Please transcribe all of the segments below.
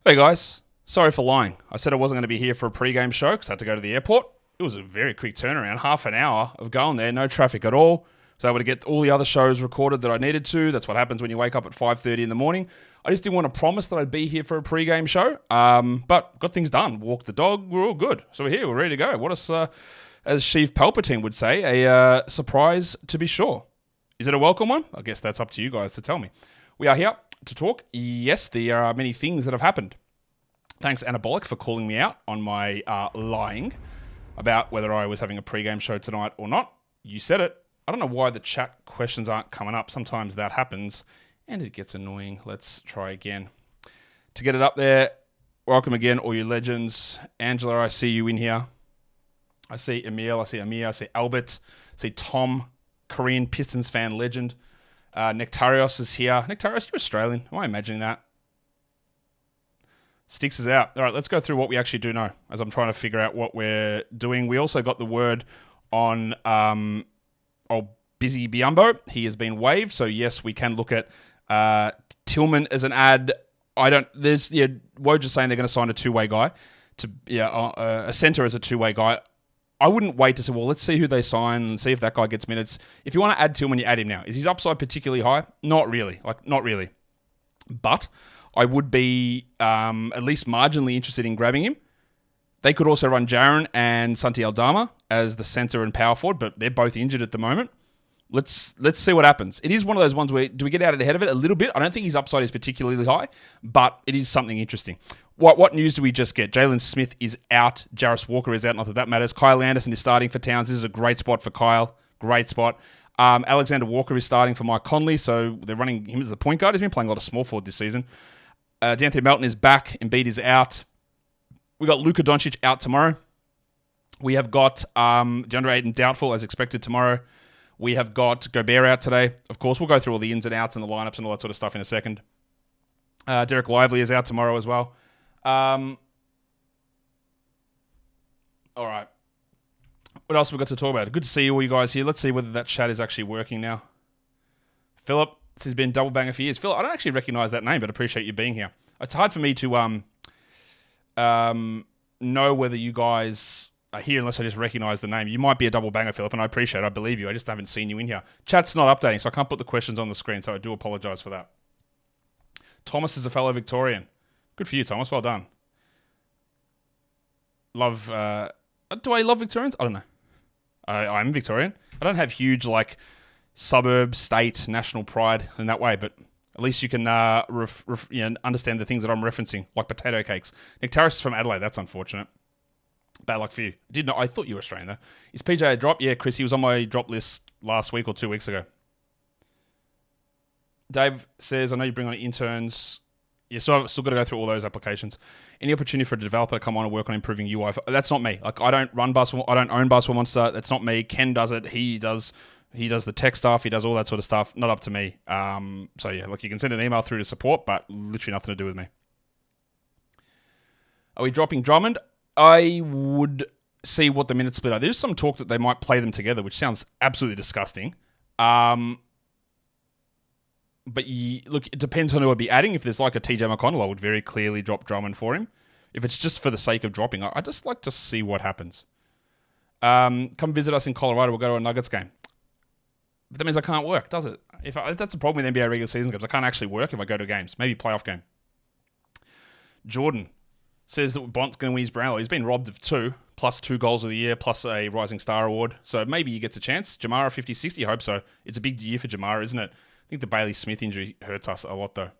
Hey guys, sorry for lying. I said I wasn't going to be here for a pre-game show because I had to go to the airport. It was a very quick turnaround, half an hour of going there, no traffic at all. So I able to get all the other shows recorded that I needed to. That's what happens when you wake up at 5:30 in the morning. I just didn't want to promise that I'd be here for a pre-game show, but got things done. Walked the dog, we're all good. So we're here, we're ready to go. What as Sheev Palpatine would say, a surprise to be sure. Is it a welcome one? I guess that's up to you guys to tell me. We are here to talk. Yes, there are many things that have happened. Thanks, Anabolic, for calling me out on my lying about whether I was having a pre-game show tonight or not. You said it. I don't know why the chat questions aren't coming up. Sometimes that happens, and it gets annoying. Let's try again. To get it up there, welcome again, all you legends. Angela, I see you in here. I see Emil, I see Amir, I see Albert, I see Tom, Korean Pistons fan legend. Nectarios is here. Nectarios, you're Australian. Am I imagining that? Sticks is out. All right, let's go through what we actually do know as I'm trying to figure out what we're doing. We also got the word on old Busy Biumbo. He has been waived. So, yes, we can look at Tillman as an ad. Woj is saying they're going to sign a two-way guy. A center as a two-way guy. I wouldn't wait to say, well, let's see who they sign and see if that guy gets minutes. If you want to add Tillman, you add him now. Is his upside particularly high? Not really. Not really. But I would be at least marginally interested in grabbing him. They could also run Jaron and Santi Aldama as the center and power forward, but they're both injured at the moment. Let's see what happens. It is one of those ones where, do we get out ahead of it a little bit? I don't think his upside is particularly high, but it is something interesting. What news do we just get? Jalen Smith is out. Jarris Walker is out. Not that that matters. Kyle Anderson is starting for Towns. This is a great spot for Kyle. Great spot. Alexander Walker is starting for Mike Conley, so they're running him as the point guard. He's been playing a lot of small forward this season. D'Anthony Melton is back. Embiid is out. We got Luka Doncic out tomorrow. We have got DeAndre Ayton doubtful as expected tomorrow. We have got Gobert out today. Of course, we'll go through all the ins and outs and the lineups and all that sort of stuff in a second. Derek Lively is out tomorrow as well. All right. What else have we got to talk about? Good to see all you guys here. Let's see whether that chat is actually working now. Philip, this has been Double Banger for years. Philip, I don't actually recognize that name, but appreciate you being here. It's hard for me to know whether you guys are here unless I just recognize the name. You might be a Double Banger, Philip, and I appreciate it. I believe you. I just haven't seen you in here. Chat's not updating, so I can't put the questions on the screen, so I do apologize for that. Thomas is a fellow Victorian. Good for you, Thomas. Well done. Do I love Victorians? I don't know. I'm Victorian. I don't have huge, suburb, state, national pride in that way, but at least you can understand the things that I'm referencing, like potato cakes. Nectaris is from Adelaide. That's unfortunate. Bad luck for you. I thought you were Australian, though. Is PJ a drop? Yeah, Chris, he was on my drop list last week or 2 weeks ago. Dave says, I know you bring on interns. Yeah, so I've still got to go through all those applications. Any opportunity for a developer to come on and work on improving UI? That's not me. I don't run Basketball. I don't own Basketball Monster. That's not me. Ken does it. He does the tech stuff. He does all that sort of stuff. Not up to me. So yeah, you can send an email through to support, but literally nothing to do with me. Are we dropping Drummond? I would see what the minute split are. There's some talk that they might play them together, which sounds absolutely disgusting. But look, it depends on who I'd be adding. If there's a TJ McConnell, I would very clearly drop Drummond for him. If it's just for the sake of dropping, I just like to see what happens. Come visit us in Colorado. We'll go to a Nuggets game. But that means I can't work, does it? That's a problem with NBA regular season games. I can't actually work if I go to games. Maybe playoff game. Jordan says that Bont's going to win his Brownlow. He's been robbed of 2, plus 2 goals of the year, plus a Rising Star award. So maybe he gets a chance. Jamara 50-60, I hope so. It's a big year for Jamara, isn't it? I think the Bailey Smith injury hurts us a lot, though.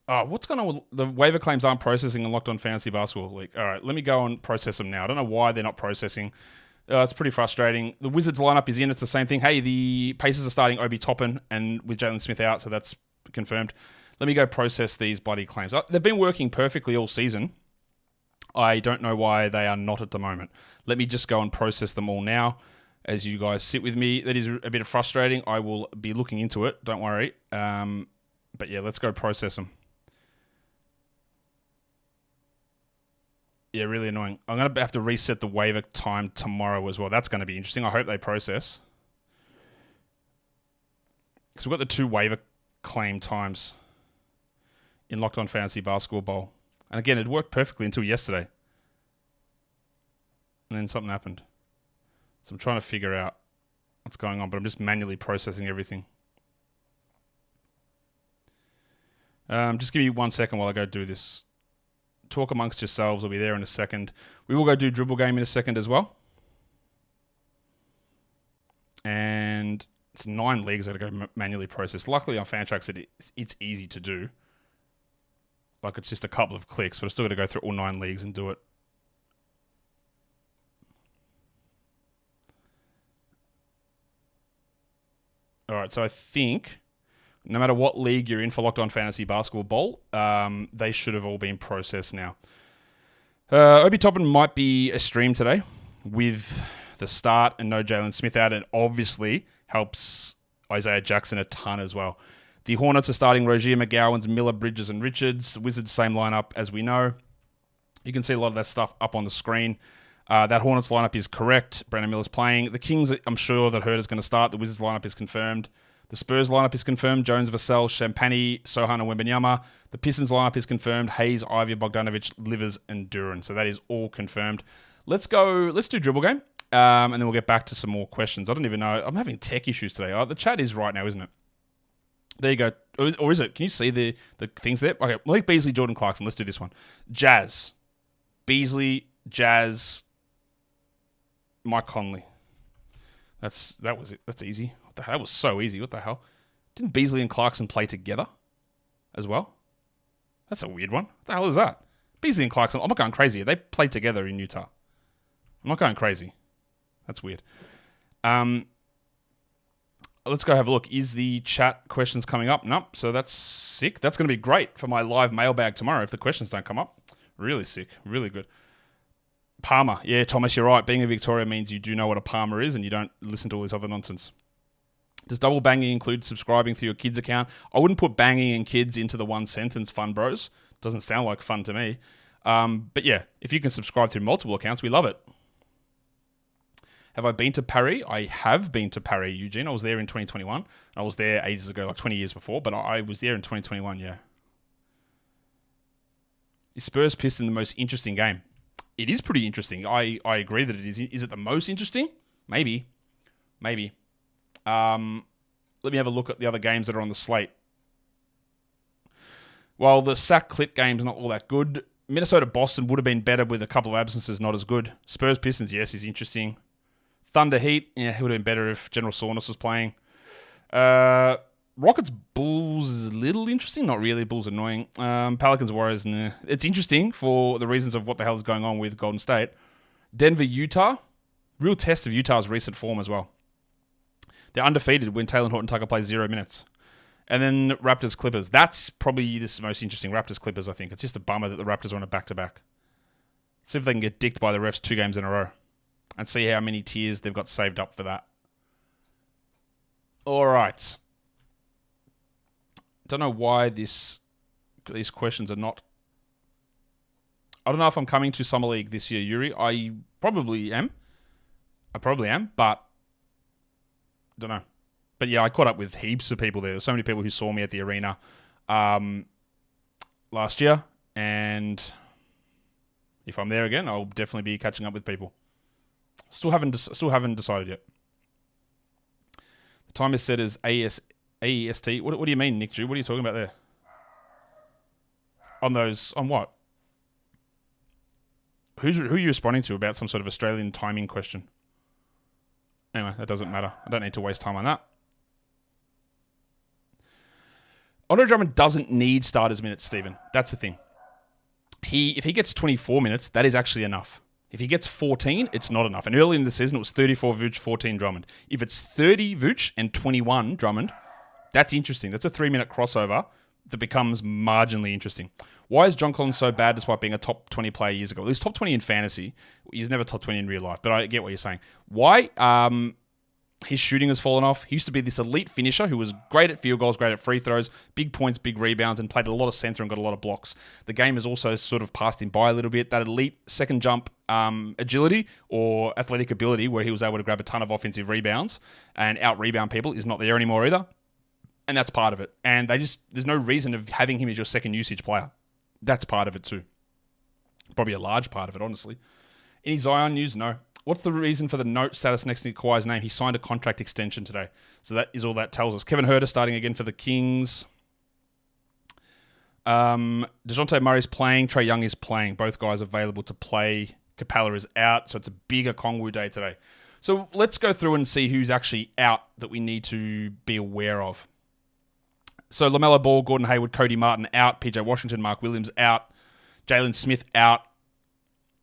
What's going on with the waiver claims aren't processing in Locked On Fantasy Basketball League? All right, let me go and process them now. I don't know why they're not processing. It's pretty frustrating. The Wizards lineup is in. It's the same thing. Hey, the Pacers are starting Obi Toppin and with Jalen Smith out, so that's confirmed. Let me go process these bloody claims. They've been working perfectly all season. I don't know why they are not at the moment. Let me just go and process them all now. As you guys sit with me, that is a bit frustrating. I will be looking into it. Don't worry. But yeah, let's go process them. Yeah, really annoying. I'm going to have to reset the waiver time tomorrow as well. That's going to be interesting. I hope they process. Because we've got the 2 waiver claim times. in Locked On Fantasy Basketball Bowl. And again, it worked perfectly until yesterday. And then something happened. So I'm trying to figure out what's going on, but I'm just manually processing everything. Just give me 1 second while I go do this. Talk amongst yourselves. I'll be there in a second. We will go do Dribble Game in a second as well. And it's 9 leagues that I go manually process. Luckily on Fantrax, it's easy to do. Like it's just a couple of clicks, but I still got to go through all 9 leagues and do it. All right, so I think no matter what league you're in for Locked On Fantasy Basketball Bowl, they should have all been processed now. Obi Toppin might be a stream today with the start and no Jalen Smith out, and obviously helps Isaiah Jackson a ton as well. The Hornets are starting Rozier, McGowans, Miller, Bridges, and Richards. Wizards, same lineup as we know. You can see a lot of that stuff up on the screen. That Hornets lineup is correct. Brandon Miller's playing. The Kings, I'm sure that Hurt is going to start. The Wizards lineup is confirmed. The Spurs lineup is confirmed. Jones, Vassell, Champagny, Sohan, and Wembanyama. The Pistons lineup is confirmed. Hayes, Ivy, Bogdanovic, Livers, and Duran. So that is all confirmed. Let's do Dribble Game, and then we'll get back to some more questions. I don't even know. I'm having tech issues today. The chat is right now, isn't it? There you go. Or is it? Can you see the things there? Okay, Malik Beasley, Jordan Clarkson. Let's do this one. Jazz. Beasley, Jazz, Mike Conley. That was it. That's easy. What the hell? That was so easy. What the hell? Didn't Beasley and Clarkson play together as well? That's a weird one. What the hell is that? Beasley and Clarkson. I'm not going crazy. They played together in Utah. I'm not going crazy. That's weird. Let's go have a look. Is the chat questions coming up? Nope. So that's sick. That's going to be great for my live mailbag tomorrow if the questions don't come up. Really sick. Really good. Palmer. Yeah, Thomas, you're right. Being in Victoria means you do know what a Palmer is and you don't listen to all this other nonsense. Does double banging include subscribing through your kids' account? I wouldn't put banging and kids into the one sentence, fun bros. Doesn't sound like fun to me. But yeah, if you can subscribe through multiple accounts, we love it. Have I been to Paris? I have been to Paris, Eugene. I was there in 2021. I was there ages ago, like 20 years before, but I was there in 2021, yeah. Is Spurs Piston the most interesting game? It is pretty interesting. I agree that it is. Is it the most interesting? Maybe. Let me have a look at the other games that are on the slate. While the sack clip game's not all that good, Minnesota-Boston would have been better with a couple of absences, not as good. Spurs-Pistons, yes, is interesting. Thunder-Heat, yeah, it would have been better if General Soreness was playing. Rockets-Bulls is a little interesting. Not really. Bulls annoying. Pelicans-Warriors, nah. It's interesting for the reasons of what the hell is going on with Golden State. Denver-Utah. Real test of Utah's recent form as well. They're undefeated when Taylor Horton-Tucker plays 0 minutes. And then Raptors-Clippers. That's probably the most interesting. Raptors-Clippers, I think. It's just a bummer that the Raptors are on a back-to-back. See if they can get dicked by the refs 2 games in a row. And see how many tiers they've got saved up for that. All right. Don't know why these questions are not... I don't know if I'm coming to Summer League this year, Yuri. I probably am, but don't know. But yeah, I caught up with heaps of people there. There's so many people who saw me at the arena last year, and if I'm there again, I'll definitely be catching up with people. Still haven't decided yet. The time is set as AEST. What do you mean, Nick Drew? What are you talking about there? On what? Who are you responding to about some sort of Australian timing question? Anyway, that doesn't matter. I don't need to waste time on that. Andre Drummond doesn't need starters minutes, Stephen. That's the thing. If he gets 24 minutes, that is actually enough. If he gets 14, it's not enough. And early in the season, it was 34 Vooch, 14 Drummond. If it's 30 Vooch and 21 Drummond, that's interesting. That's a 3-minute crossover that becomes marginally interesting. Why is John Collins so bad despite being a top 20 player years ago? Well, he's top 20 in fantasy. He's never top 20 in real life, but I get what you're saying. Why? His shooting has fallen off. He used to be this elite finisher who was great at field goals, great at free throws, big points, big rebounds, and played a lot of center and got a lot of blocks. The game has also sort of passed him by a little bit. That elite second jump agility or athletic ability where he was able to grab a ton of offensive rebounds and out-rebound people is not there anymore either. And that's part of it. And there's no reason of having him as your second usage player. That's part of it too. Probably a large part of it, honestly. Any Zion news? No. What's the reason for the note status next to Kawhi's name? He signed a contract extension today. So that is all that tells us. Kevin Huerter starting again for the Kings. DeJounte Murray's playing. Trae Young is playing. Both guys available to play. Capella is out. So it's a bigger Kongwu day today. So let's go through and see who's actually out that we need to be aware of. So LaMelo Ball, Gordon Hayward, Cody Martin out. PJ Washington, Mark Williams out. Jalen Smith out.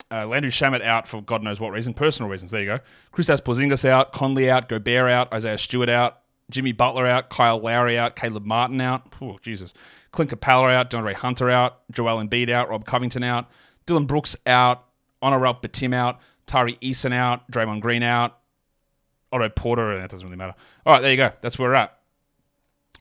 Landry Shamet out for God knows what reason. Personal reasons. There you go. Kristaps Porzingis out. Conley out. Gobert out. Isaiah Stewart out. Jimmy Butler out. Kyle Lowry out. Caleb Martin out. Oh, Jesus. Clint Capella out. DeAndre Hunter out. Joel Embiid out. Rob Covington out. Dylan Brooks out. Honorable Batim out. Tari Eason out. Draymond Green out. Otto Porter. That doesn't really matter. All right, there you go. That's where we're at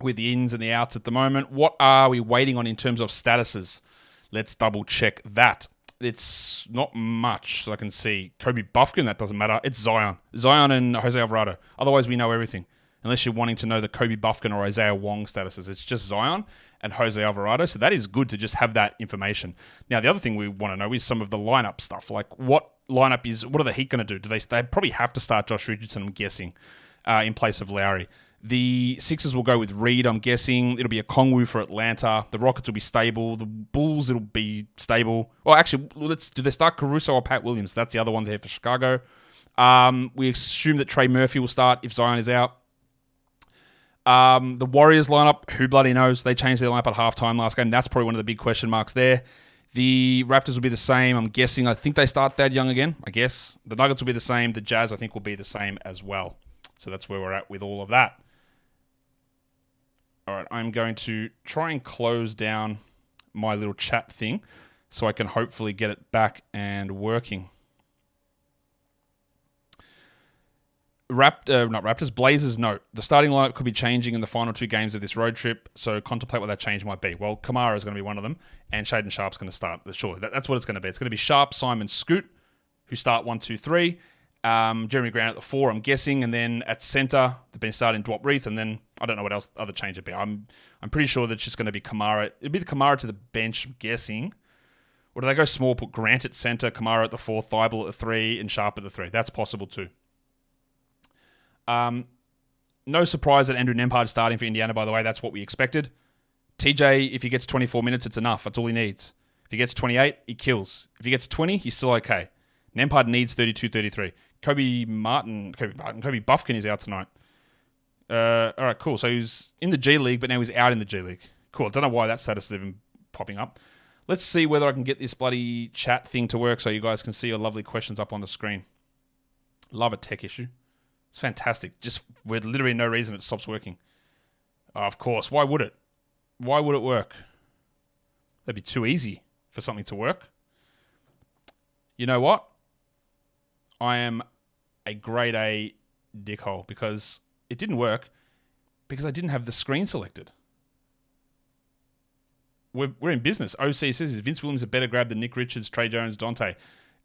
with the ins and the outs at the moment. What are we waiting on in terms of statuses? Let's double check that. It's not much that I can see. Kobe Buffkin, that doesn't matter. It's Zion. Zion and Jose Alvarado. Otherwise, we know everything. Unless you're wanting to know the Kobe Buffkin or Isaiah Wong statuses. It's just Zion and Jose Alvarado. So that is good to just have that information. Now, the other thing we want to know is some of the lineup stuff. Like what are the Heat going to do? They probably have to start Josh Richardson, I'm guessing, in place of Lowry. The Sixers will go with Reed, I'm guessing. It'll be a Kongwu for Atlanta. The Rockets will be stable. The Bulls, it'll be stable. Well, actually, do they start Caruso or Pat Williams? That's the other one there for Chicago. We assume that Trey Murphy will start if Zion is out. The Warriors lineup, who bloody knows? They changed their lineup at halftime last game. That's probably one of the big question marks there. The Raptors will be the same, I'm guessing. I think they start Thad Young again, I guess. The Nuggets will be the same. The Jazz, I think, will be the same as well. So that's where we're at with all of that. All right, I'm going to try and close down my little chat thing so I can hopefully get it back and working. Not Raptors, Blazers note. The starting lineup could be changing in the final two games of this road trip, so contemplate what that change might be. Well, Kamara is going to be one of them, and Shaden Sharp's going to start. Surely, that's what it's going to be. It's going to be Sharp, Simon, Scoot, who start 1, 2, 3. Jeremy Grant at the 4, I'm guessing, and then at center, they've been starting Dwop Reith, and then I don't know what else other change it'd be. I'm pretty sure that it's just going to be Kamara. It'd be the Kamara to the bench, I'm guessing. Or do they go small, put Grant at center, Kamara at the 4, Thibault at the 3, and Sharp at the 3? That's possible too. No surprise that Andrew Nembhard is starting for Indiana, by the way. That's what we expected. TJ, if he gets 24 minutes, it's enough. That's all he needs. If he gets 28, he kills. If he gets 20, he's still okay. Nembhard needs 32, 33. Kobe Buffkin is out tonight. All right, cool. So he's in the G League, but now he's out in the G League. Cool. I don't know why that status is even popping up. Let's see whether I can get this bloody chat thing to work so you guys can see your lovely questions up on the screen. Love a tech issue. It's fantastic. Just with literally no reason it stops working. Of course. Why would it? Why would it work? That'd be too easy for something to work. You know what? I am a grade A dickhole because it didn't work because I didn't have the screen selected. We're in business. OC says, is Vince Williams a better grab than Nick Richards, Trey Jones, Dante?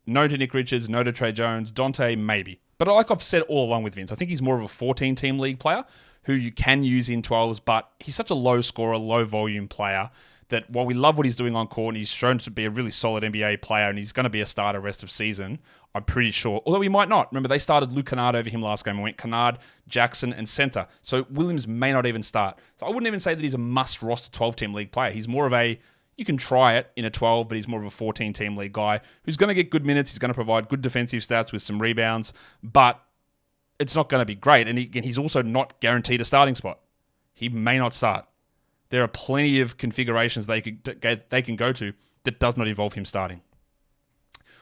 No to Nick Richards, no to Trey Jones. Dante, maybe. But like I've said all along with Vince, I think he's more of a 14-team league player who you can use in 12s, but he's such a low scorer, low volume player that while we love what he's doing on court and he's shown to be a really solid NBA player and he's going to be a starter rest of season, I'm pretty sure, although he might not. Remember, they started Luke Kennard over him last game and went Kennard, Jackson, and center. So Williams may not even start. So I wouldn't even say that he's a must-roster 12-team league player. He's more of a, you can try it in a 12, but he's more of a 14-team league guy who's going to get good minutes. He's going to provide good defensive stats with some rebounds, but it's not going to be great. And he's also not guaranteed a starting spot. He may not start. There are plenty of configurations they can go to that does not involve him starting.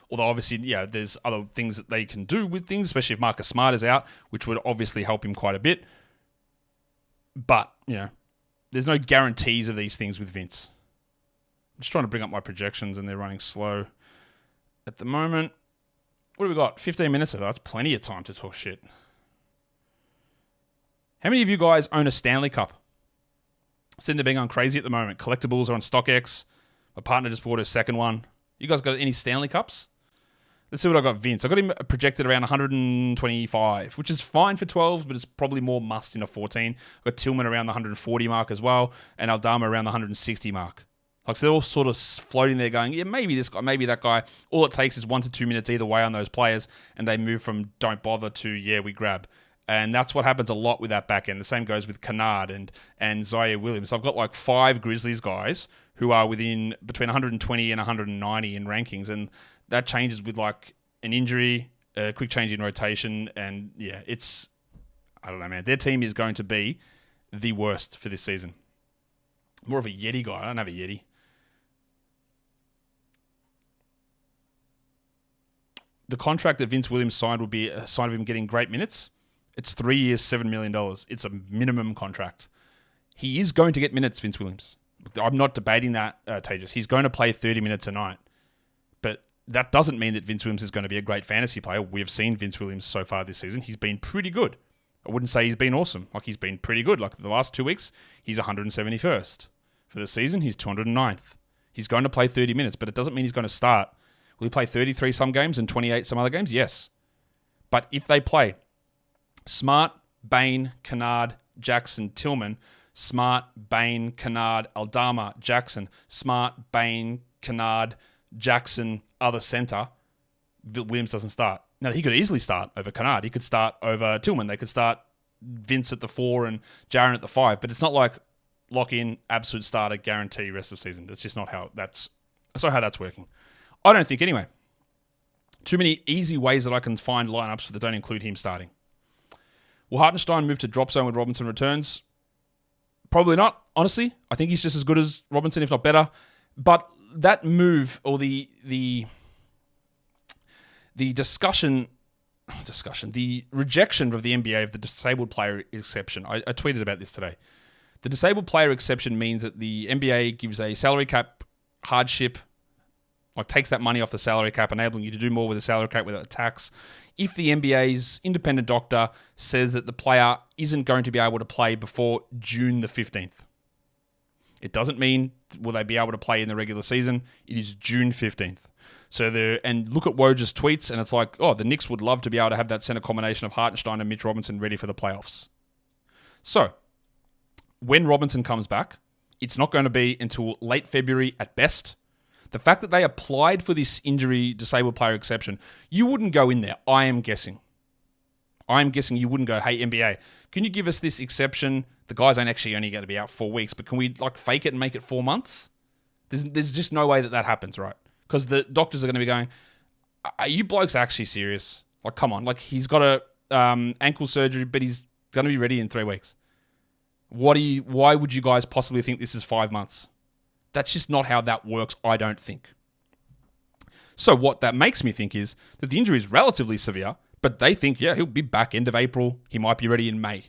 Although obviously, yeah, there's other things that they can do with things, especially if Marcus Smart is out, which would obviously help him quite a bit. But, you know, there's no guarantees of these things with Vince. I'm just trying to bring up my projections and they're running slow at the moment. What do we got? 15 minutes of that. That's plenty of time to talk shit. How many of you guys own a Stanley Cup? Sitting there being on crazy at the moment. Collectibles are on StockX. My partner just bought her second one. You guys got any Stanley Cups? Let's see what I got Vince. I got him projected around 125, which is fine for 12s, but it's probably more must in a 14. I've got Tillman around the 140 mark as well, and Aldama around the 160 mark. Like, so they're all sort of floating there going, yeah, maybe this guy, maybe that guy. All it takes is 1 to 2 minutes either way on those players, and they move from don't bother to, yeah, we grab. And that's what happens a lot with that back end. The same goes with Kennard and Zaire Williams. So I've got like 5 Grizzlies guys who are within between 120 and 190 in rankings, and that changes with like an injury, a quick change in rotation, and yeah, I don't know, man. Their team is going to be the worst for this season. More of a Yeti guy. I don't have a Yeti. The contract that Vince Williams signed would be a sign of him getting great minutes. It's 3 years, $7 million. It's a minimum contract. He is going to get minutes, Vince Williams. I'm not debating that, Tejas. He's going to play 30 minutes a night. But that doesn't mean that Vince Williams is going to be a great fantasy player. We've seen Vince Williams so far this season. He's been pretty good. I wouldn't say he's been awesome. Like, he's been pretty good. Like, the last 2 weeks, he's 171st. For the season, he's 209th. He's going to play 30 minutes, but it doesn't mean he's going to start. Will he play 33 some games and 28 some other games? Yes. But if they play Smart, Bain, Kennard, Jackson, Tillman, Smart, Bain, Kennard, Aldama, Jackson, Smart, Bain, Kennard, Jackson, other center, Williams doesn't start. Now, he could easily start over Kennard. He could start over Tillman. They could start Vince at the 4 and Jaren at the 5. But it's not like lock in, absolute starter, guarantee rest of the season. That's just not how that's working. I don't think anyway. Too many easy ways that I can find lineups that don't include him starting. Will Hartenstein move to drop zone when Robinson returns? Probably not, honestly. I think he's just as good as Robinson, if not better. But that move, or the discussion, the rejection of the NBA of the disabled player exception. I tweeted about this today. The disabled player exception means that the NBA gives a salary cap hardship, like takes that money off the salary cap, enabling you to do more with the salary cap without tax. If the NBA's independent doctor says that the player isn't going to be able to play before June the 15th. It doesn't mean will they be able to play in the regular season. It is June 15th. And look at Woj's tweets, and it's like, oh, the Knicks would love to be able to have that center combination of Hartenstein and Mitch Robinson ready for the playoffs. So, when Robinson comes back, it's not going to be until late February at best. The fact that they applied for this injury disabled player exception, you wouldn't go in there, I am guessing. You wouldn't go, hey, NBA, can you give us this exception? The guys aren't actually only going to be out 4 weeks, but can we like fake it and make it 4 months? There's just no way that happens, right? Because the doctors are going to be going, are you blokes actually serious? Like, come on. Like, he's got a ankle surgery, but he's going to be ready in 3 weeks. Why would you guys possibly think this is 5 months? That's just not how that works, I don't think. So what that makes me think is that the injury is relatively severe, but they think, yeah, he'll be back end of April. He might be ready in May.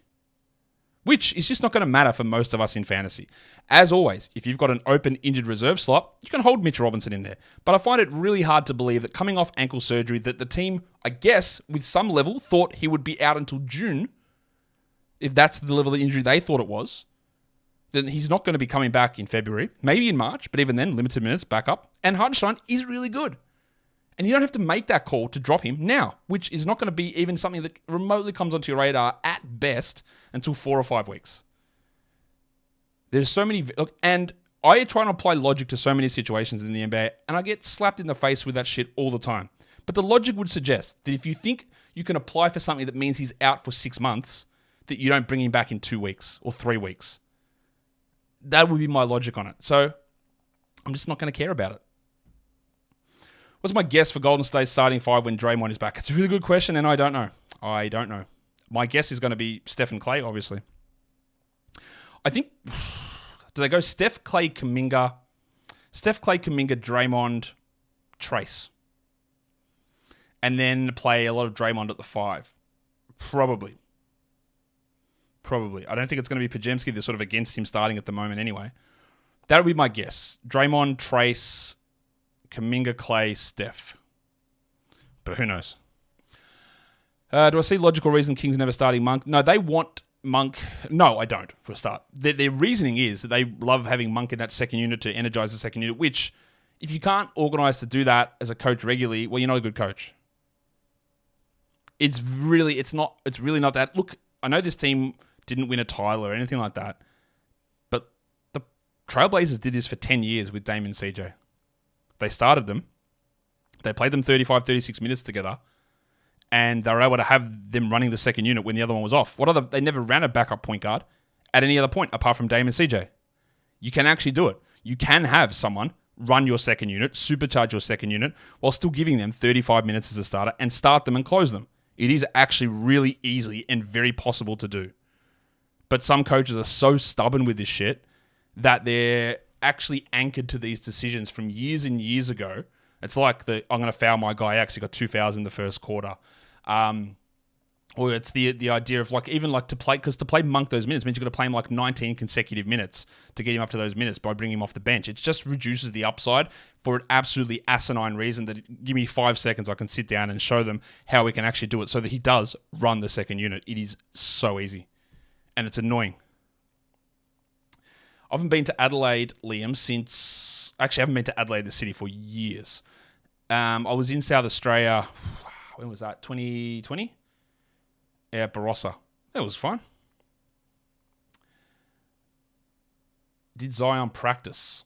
Which is just not going to matter for most of us in fantasy. As always, if you've got an open injured reserve slot, you can hold Mitch Robinson in there. But I find it really hard to believe that coming off ankle surgery, that the team, I guess, with some level, thought he would be out until June. If that's the level of injury they thought it was, then he's not going to be coming back in February, maybe in March, but even then, limited minutes, back up. And Hartenstein is really good. And you don't have to make that call to drop him now, which is not going to be even something that remotely comes onto your radar at best until 4 or 5 weeks. There's so many... Look, and I try and apply logic to so many situations in the NBA, and I get slapped in the face with that shit all the time. But the logic would suggest that if you think you can apply for something that means he's out for 6 months, that you don't bring him back in 2 weeks or 3 weeks. That would be my logic on it. So I'm just not going to care about it. What's my guess for Golden State starting 5 when Draymond is back? It's a really good question, and I don't know. My guess is going to be Steph and Clay, obviously. I think... Do they go Steph, Clay, Kuminga? Steph, Clay, Kuminga, Draymond, Trace. And then play a lot of Draymond at the 5. Probably. I don't think it's going to be Pajemski. They're sort of against him starting at the moment anyway. That would be my guess. Draymond, Trace, Kuminga, Clay, Steph. But who knows? Do I see logical reason Kings never starting Monk? No, they want Monk. No, I don't, for a start. Their reasoning is that they love having Monk in that second unit to energize the second unit, which, if you can't organize to do that as a coach regularly, well, you're not a good coach. It's really not that. Look, I know this team didn't win a title or anything like that, but the Trailblazers did this for 10 years with Dame and CJ. They started them. They played them 35, 36 minutes together, and they were able to have them running the second unit when the other one was off. They never ran a backup point guard at any other point apart from Dame and CJ. You can actually do it. You can have someone run your second unit, supercharge your second unit, while still giving them 35 minutes as a starter and start them and close them. It is actually really easy and very possible to do. But some coaches are so stubborn with this shit that they're actually anchored to these decisions from years and years ago. It's like I'm going to foul my guy X. He got 2 fouls in the first quarter. Or it's the idea of to play Monk those minutes means you've got to play him 19 consecutive minutes to get him up to those minutes by bringing him off the bench. It just reduces the upside for an absolutely asinine reason that give me 5 seconds, I can sit down and show them how we can actually do it so that he does run the second unit. It is so easy. And it's annoying. I haven't been to Adelaide, Liam, since... Actually, I haven't been to Adelaide, the city, for years. I was in South Australia... When was that? 2020? Yeah, Barossa. That was fun. Did Zion practice?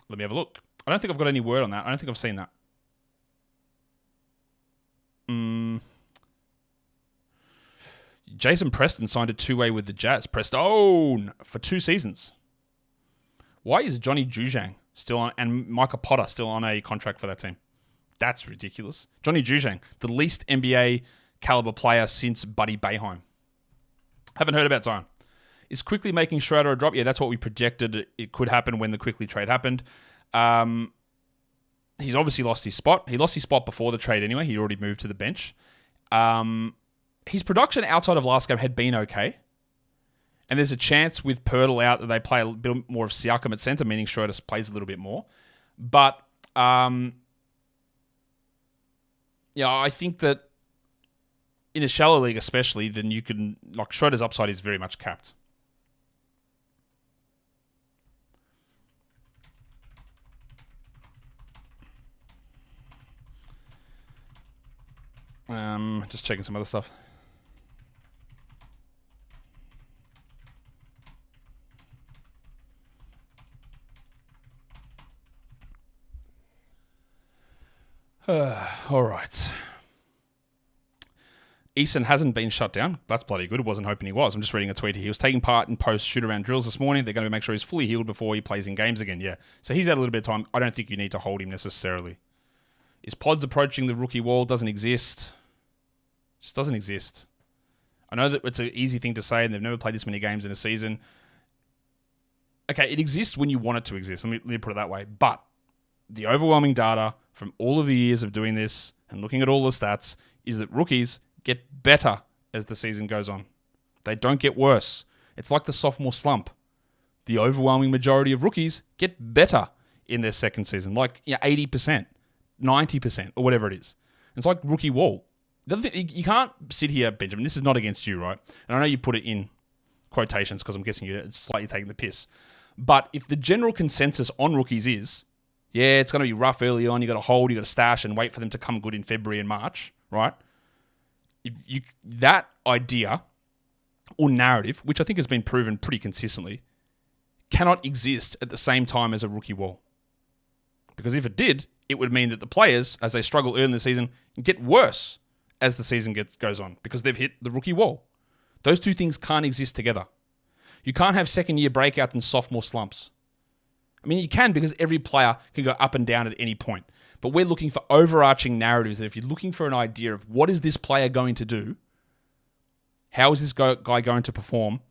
Let me have a look. I don't think I've got any word on that. I don't think I've seen that. Jason Preston signed a 2-way with the Jazz. Preston for 2 seasons. Why is Johnny Juzang still on and Micah Potter still on a contract for that team? That's ridiculous. Johnny Juzang, the least NBA caliber player since Buddy Boeheim. Haven't heard about Zion. Is Quickly making Schroeder a drop? Yeah, that's what we projected it could happen when the Quickly trade happened. He's obviously lost his spot. He lost his spot before the trade anyway. He'd already moved to the bench. His production outside of last game had been okay. And there's a chance with Pirtle out that they play a bit more of Siakam at center, meaning Schroeder plays a little bit more. But, I think that in a shallow league especially, then you can... Schroeder's upside is very much capped. Just checking some other stuff. All right. Eason hasn't been shut down. That's bloody good. I wasn't hoping he was. I'm just reading a tweet here. He was taking part in post shoot-around drills this morning. They're going to make sure he's fully healed before he plays in games again. Yeah. So he's had a little bit of time. I don't think you need to hold him necessarily. Is Pods approaching the rookie wall? Doesn't exist. Just doesn't exist. I know that it's an easy thing to say, and they've never played this many games in a season. Okay, it exists when you want it to exist. Let me put it that way. But the overwhelming data from all of the years of doing this and looking at all the stats is that rookies get better as the season goes on. They don't get worse. It's like the sophomore slump. The overwhelming majority of rookies get better in their second season, 80%, 90%, or whatever it is. It's like rookie wall. The other thing, you can't sit here, Benjamin. This is not against you, right? And I know you put it in quotations because I'm guessing you're slightly taking the piss. But if the general consensus on rookies is, yeah, it's going to be rough early on, you got to hold, you got to stash and wait for them to come good in February and March, right? That idea or narrative, which I think has been proven pretty consistently, cannot exist at the same time as a rookie wall. Because if it did, it would mean that the players, as they struggle early in the season, get worse as the season goes on because they've hit the rookie wall. Those two things can't exist together. You can't have second-year breakout and sophomore slumps. I mean, you can because every player can go up and down at any point. But we're looking for overarching narratives that if you're looking for an idea of what is this player going to do, how is this guy going to perform,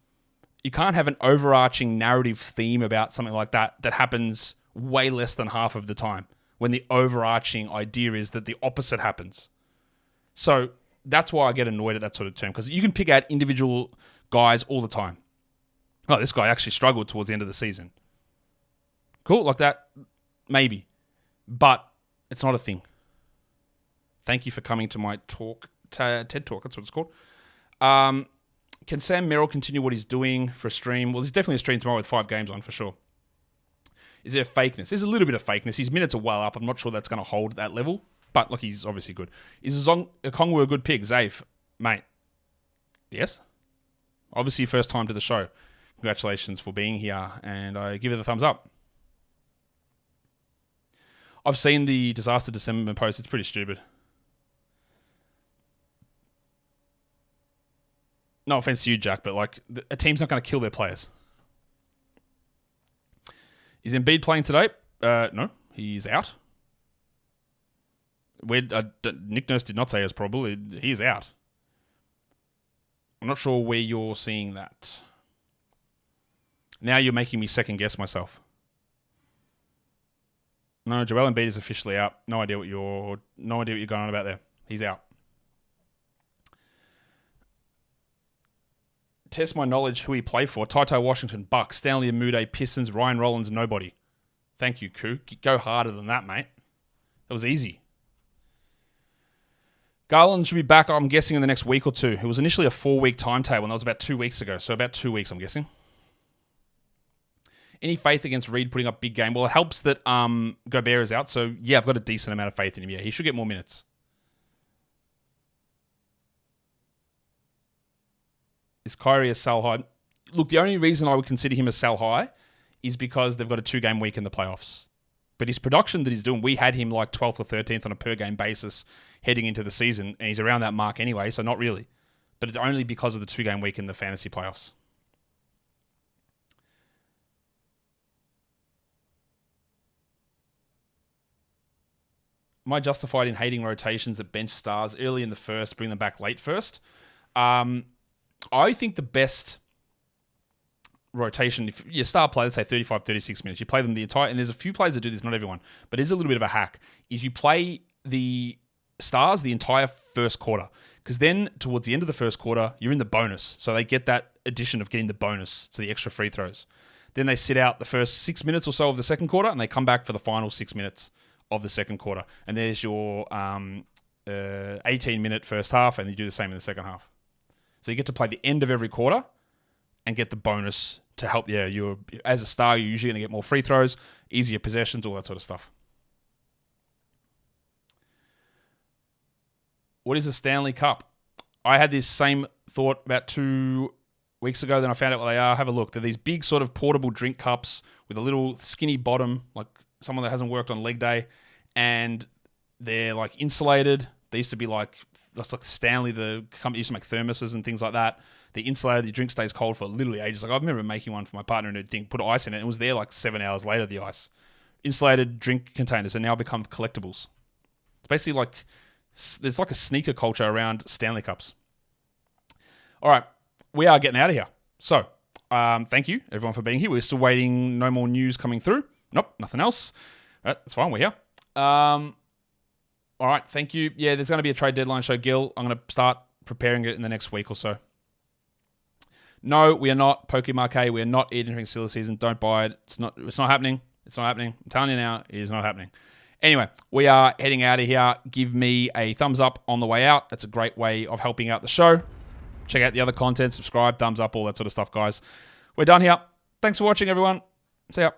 you can't have an overarching narrative theme about something like that happens way less than half of the time when the overarching idea is that the opposite happens. So that's why I get annoyed at that sort of term because you can pick out individual guys all the time. Oh, this guy actually struggled towards the end of the season. Cool, like that, maybe. But it's not a thing. Thank you for coming to my talk, TED Talk, that's what it's called. Can Sam Merrill continue what he's doing for a stream? Well, there's definitely a stream tomorrow with 5 games on for sure. Is there fakeness? There's a little bit of fakeness. His minutes are well up. I'm not sure that's going to hold at that level. but look, he's obviously good. Is Okongwu a good pick? Zave, mate. Yes. Obviously, first time to the show. Congratulations for being here, and I give it a thumbs up. I've seen the Disaster December post. It's pretty stupid. No offense to you, Jack, but like a team's not going to kill their players. Is Embiid playing today? No, he's out. Nick Nurse did not say he was probable. He is out. I'm not sure where you're seeing that. Now you're making me second guess myself. No, Joel Embiid is officially out. No idea what you're going on about there. He's out. Test my knowledge who he played for. Ty Washington, Bucks, Stanley Amude, Pistons, Ryan Rollins, nobody. Thank you, Koo. Go harder than that, mate. That was easy. Garland should be back, I'm guessing, in the next week or two. It was initially a 4-week timetable, and that was about 2 weeks ago. So about 2 weeks, I'm guessing. Any faith against Reed putting up big game? Well, it helps that Gobert is out. So, yeah, I've got a decent amount of faith in him. Yeah, he should get more minutes. Is Kyrie a sell high? Look, the only reason I would consider him a sell high is because they've got a 2-game week in the playoffs. But his production that he's doing, we had him like 12th or 13th on a per-game basis heading into the season, and he's around that mark anyway, so not really. But it's only because of the 2-game week in the fantasy playoffs. Am I justified in hating rotations that bench stars early in the first, bring them back late first? I think the best rotation, if you star play, let's say 35, 36 minutes, you play them the entire, and there's a few players that do this, not everyone, but it is a little bit of a hack, is you play the stars the entire first quarter. Because then towards the end of the first quarter, you're in the bonus. So they get that addition of getting the bonus, so the extra free throws. Then they sit out the first 6 minutes or so of the second quarter, and they come back for the final 6 minutes of the second quarter. And there's your 18-minute first half, and you do the same in the second half. So you get to play the end of every quarter and get the bonus to help. Yeah, you're as a star, you're usually going to get more free throws, easier possessions, all that sort of stuff. What is a Stanley Cup? I had this same thought about 2 weeks ago. Then I found out what they are. Have a look. They're these big sort of portable drink cups with a little skinny bottom, like someone that hasn't worked on leg day, and they're like insulated. They used to be like, that's like Stanley, the company used to make thermoses and things like that. They're insulated. The drink stays cold for literally ages. Like I remember making one for my partner and it put ice in it. It was there like 7 hours later, the ice. Insulated drink containers have now become collectibles. It's basically like, there's like a sneaker culture around Stanley Cups. All right, we are getting out of here. So, thank you everyone for being here. We're still waiting. No more news coming through. Nope, nothing else. That's fine. We're here. All right, thank you. Yeah, there's going to be a trade deadline show, Gil. I'm going to start preparing it in the next week or so. No, we are not Pokemarque. We are not entering silly season. Don't buy it. It's not happening. It's not happening. I'm telling you now, it is not happening. Anyway, we are heading out of here. Give me a thumbs up on the way out. That's a great way of helping out the show. Check out the other content. Subscribe, thumbs up, all that sort of stuff, guys. We're done here. Thanks for watching, everyone. See ya.